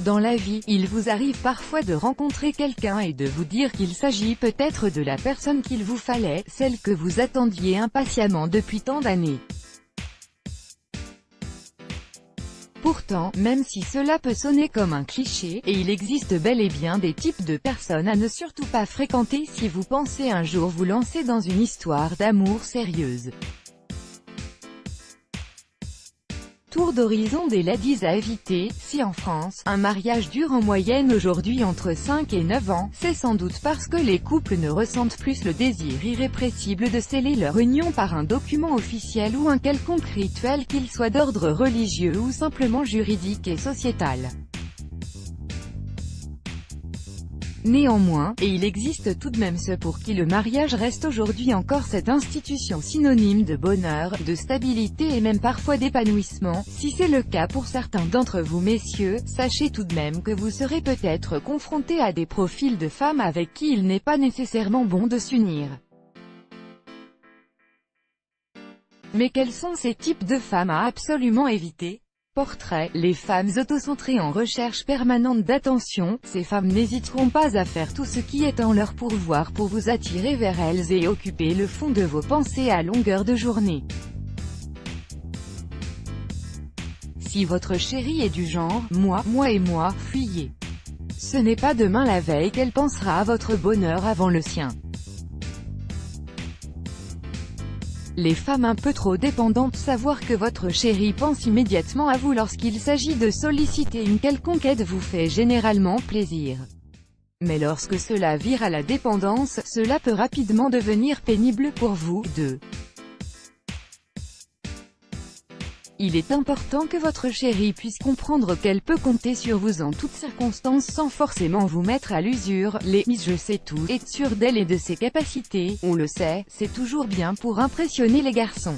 Dans la vie, il vous arrive parfois de rencontrer quelqu'un et de vous dire qu'il s'agit peut-être de la personne qu'il vous fallait, celle que vous attendiez impatiemment depuis tant d'années. Pourtant, même si cela peut sonner comme un cliché, et il existe bel et bien des types de personnes à ne surtout pas fréquenter si vous pensez un jour vous lancer dans une histoire d'amour sérieuse. Tour d'horizon des ladies à éviter. Si en France, un mariage dure en moyenne aujourd'hui entre 5 et 9 ans, c'est sans doute parce que les couples ne ressentent plus le désir irrépressible de sceller leur union par un document officiel ou un quelconque rituel, qu'il soit d'ordre religieux ou simplement juridique et sociétal. Néanmoins, et il existe tout de même ceux pour qui le mariage reste aujourd'hui encore cette institution synonyme de bonheur, de stabilité et même parfois d'épanouissement. Si c'est le cas pour certains d'entre vous messieurs, sachez tout de même que vous serez peut-être confrontés à des profils de femmes avec qui il n'est pas nécessairement bon de s'unir. Mais quels sont ces types de femmes à absolument éviter ? Portrait, les femmes autocentrées en recherche permanente d'attention. Ces femmes n'hésiteront pas à faire tout ce qui est en leur pouvoir pour vous attirer vers elles et occuper le fond de vos pensées à longueur de journée. Si votre chérie est du genre « moi et moi », fuyez. Ce n'est pas demain la veille qu'elle pensera à votre bonheur avant le sien. Les femmes un peu trop dépendantes, savoir que votre chéri pense immédiatement à vous lorsqu'il s'agit de solliciter une quelconque aide vous fait généralement plaisir. Mais lorsque cela vire à la dépendance, cela peut rapidement devenir pénible pour vous. 2. Il est important que votre chérie puisse comprendre qu'elle peut compter sur vous en toutes circonstances sans forcément vous mettre à l'usure. Les « je sais tout » être sûr d'elle et de ses capacités, on le sait, c'est toujours bien pour impressionner les garçons.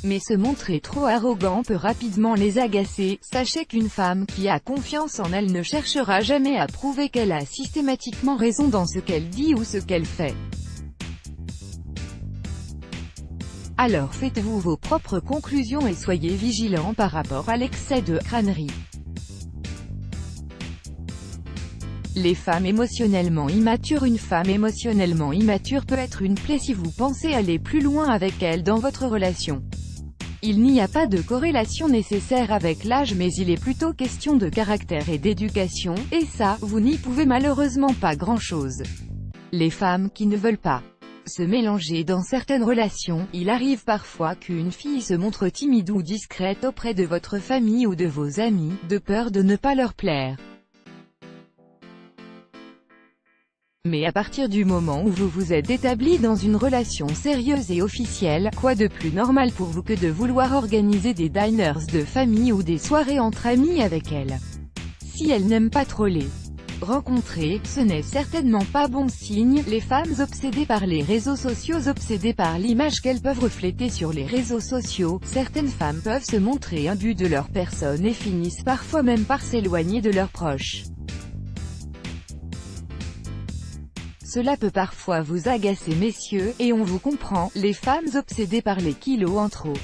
Mais se montrer trop arrogant peut rapidement les agacer. Sachez qu'une femme qui a confiance en elle ne cherchera jamais à prouver qu'elle a systématiquement raison dans ce qu'elle dit ou ce qu'elle fait. Alors faites-vous vos propres conclusions et soyez vigilants par rapport à l'excès de crânerie. Les femmes émotionnellement immatures. Une femme émotionnellement immature peut être une plaie si vous pensez aller plus loin avec elle dans votre relation. Il n'y a pas de corrélation nécessaire avec l'âge, mais il est plutôt question de caractère et d'éducation, et ça, vous n'y pouvez malheureusement pas grand-chose. Les femmes qui ne veulent pas se mélanger dans certaines relations. Il arrive parfois qu'une fille se montre timide ou discrète auprès de votre famille ou de vos amis, de peur de ne pas leur plaire. Mais à partir du moment où vous vous êtes établi dans une relation sérieuse et officielle, quoi de plus normal pour vous que de vouloir organiser des diners de famille ou des soirées entre amis avec elle. Si elle n'aime pas troller, rencontrer, ce n'est certainement pas bon signe. Les femmes obsédées par les réseaux sociaux, obsédées par l'image qu'elles peuvent refléter sur les réseaux sociaux, certaines femmes peuvent se montrer imbues de leur personne et finissent parfois même par s'éloigner de leurs proches. Cela peut parfois vous agacer messieurs, et on vous comprend, les femmes obsédées par les kilos en trop.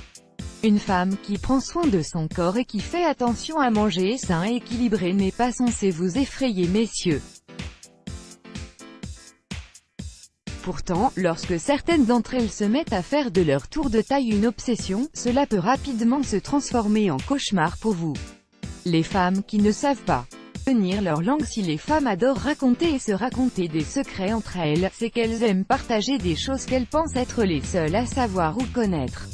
Une femme qui prend soin de son corps et qui fait attention à manger sain et équilibré n'est pas censée vous effrayer messieurs. Pourtant, lorsque certaines d'entre elles se mettent à faire de leur tour de taille une obsession, cela peut rapidement se transformer en cauchemar pour vous. Les femmes qui ne savent pas tenir leur langue. Si les femmes adorent raconter et se raconter des secrets entre elles, c'est qu'elles aiment partager des choses qu'elles pensent être les seules à savoir ou connaître.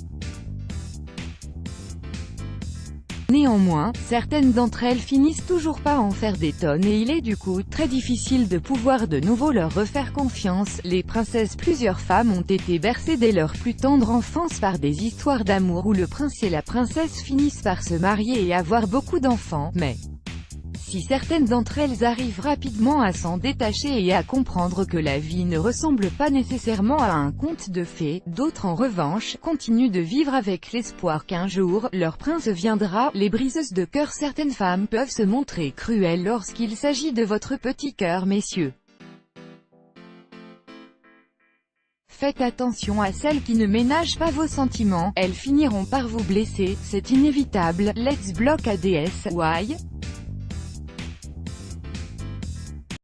Néanmoins, certaines d'entre elles finissent toujours par en faire des tonnes et il est du coup très difficile de pouvoir de nouveau leur refaire confiance. Les princesses. Plusieurs femmes ont été bercées dès leur plus tendre enfance par des histoires d'amour où le prince et la princesse finissent par se marier et avoir beaucoup d'enfants, mais si certaines d'entre elles arrivent rapidement à s'en détacher et à comprendre que la vie ne ressemble pas nécessairement à un conte de fées, d'autres en revanche, continuent de vivre avec l'espoir qu'un jour, leur prince viendra. Les briseuses de cœur. Certaines femmes peuvent se montrer cruelles lorsqu'il s'agit de votre petit cœur messieurs. Faites attention à celles qui ne ménagent pas vos sentiments, elles finiront par vous blesser, c'est inévitable. Let's block ADS. Why?